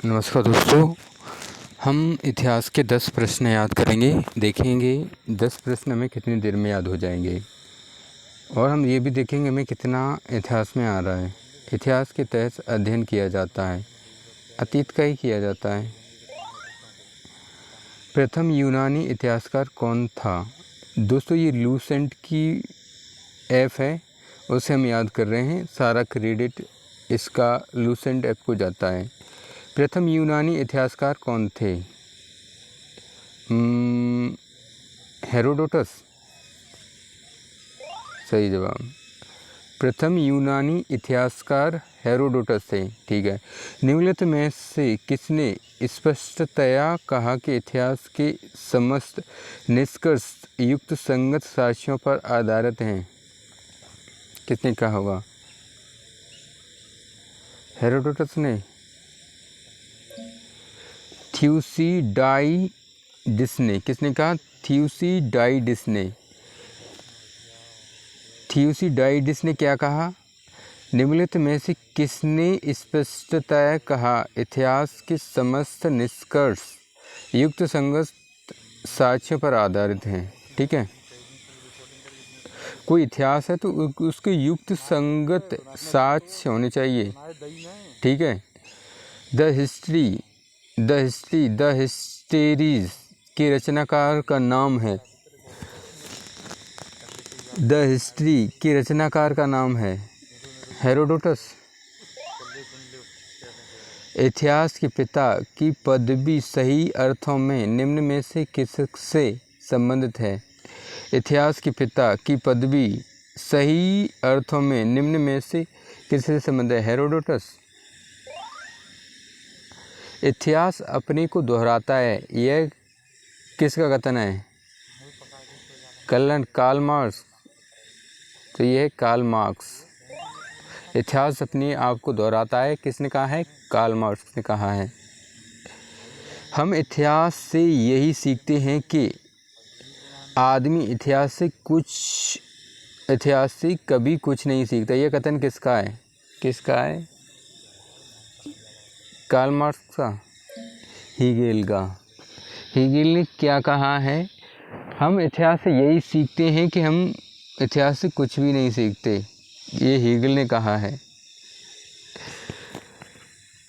नमस्कार दोस्तों, हम इतिहास के 10 प्रश्न याद करेंगे। देखेंगे 10 प्रश्न हमें कितनी देर में याद हो जाएंगे, और हम ये भी देखेंगे हमें कितना इतिहास में आ रहा है। इतिहास के तहत अध्ययन किया जाता है, अतीत का ही किया जाता है। प्रथम यूनानी इतिहासकार कौन था? दोस्तों, ये लूसेंट की ऐप है, उसे हम याद कर रहे हैं। सारा क्रेडिट इसका लूसेंट ऐप को जाता है। प्रथम यूनानी इतिहासकार कौन थे? हेरोडोटस सही जवाब। प्रथम यूनानी इतिहासकार हेरोडोटस थे। ठीक है। निम्नलिखित में से किसने स्पष्टतया कहा कि इतिहास के समस्त निष्कर्ष युक्त संगत साक्ष्यों पर आधारित हैं? किसने कहा होगा? हेरोडोटस ने। थ्यूसिडाइडिस ने। किसने कहा? थ्यूसिडाइडिस ने। थ्यूसिडाइडिस ने क्या कहा? निम्नलिखित में से किसने स्पष्टतया कहा इतिहास के समस्त निष्कर्ष युक्त संगत साक्ष्यों पर आधारित हैं? ठीक है। कोई इतिहास है तो उसके युक्त संगत साक्ष्य होने चाहिए। ठीक है। द हिस्टेरीज के रचनाकार का नाम है। द हिस्ट्री के रचनाकार का नाम है हेरोडोटस। इतिहास के पिता की पदवी सही अर्थों में निम्न में से किससे संबंधित है? इतिहास के पिता की पदवी सही अर्थों में निम्न में से किससे संबंधित है? हेरोडोटस। इतिहास अपने को दोहराता है, यह किसका कथन है? Karl Marx. तो यह है कार्ल मार्क्स। इतिहास अपने आप को दोहराता है, किसने कहा है? कार्ल मार्क्स ने कहा है। हम इतिहास से यही सीखते हैं कि आदमी इतिहास से कभी कुछ नहीं सीखता। यह कथन किसका है? किसका है? कार्ल मार्क्स का? हीगेल का। हीगेल ने क्या कहा है? हम इतिहास से यही सीखते हैं कि हम इतिहास से कुछ भी नहीं सीखते। ये हीगेल ने कहा है।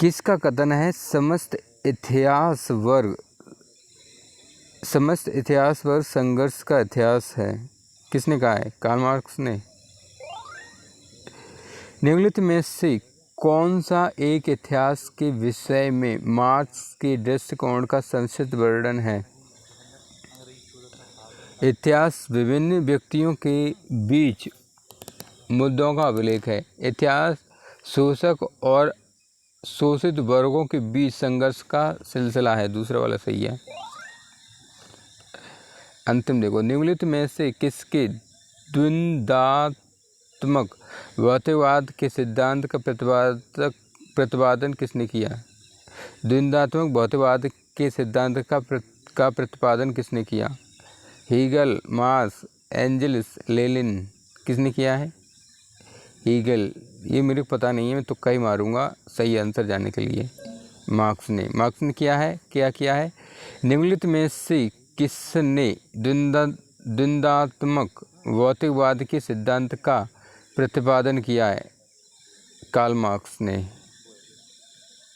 किसका कथन है? समस्त इतिहास वर्ग संघर्ष का इतिहास है। किसने कहा है? कार्ल मार्क्स ने। निम्नलिखित में से कौन सा एक इतिहास के विषय में मार्क्स के दृष्टिकोण का संक्षिप्त वर्णन है? इतिहास विभिन्न व्यक्तियों के बीच मुद्दों का अभिलेख है। इतिहास शोषक और शोषित वर्गों के बीच संघर्ष का सिलसिला है। दूसरा वाला सही है। अंतिम देखो, निम्नलिखित में से किसके द्वंद्वात्मक भौतिकवाद के सिद्धांत का प्रतिपादन किसने किया? द्वंद्वात्मक भौतिकवाद के सिद्धांत का प्रतिपादन किसने किया? Hegel, Marx, Engels, Lenin. किसने किया है? हीगल। ये मेरे को पता नहीं है, मैं तुक्का ही मारूंगा सही आंसर जाने के लिए। मार्क्स ने किया है। क्या किया है? निम्नलिखित में से किसने द्वंद्वात्मक भौतिकवाद के सिद्धांत का प्रतिपादन किया है? कार्ल मार्क्स ने।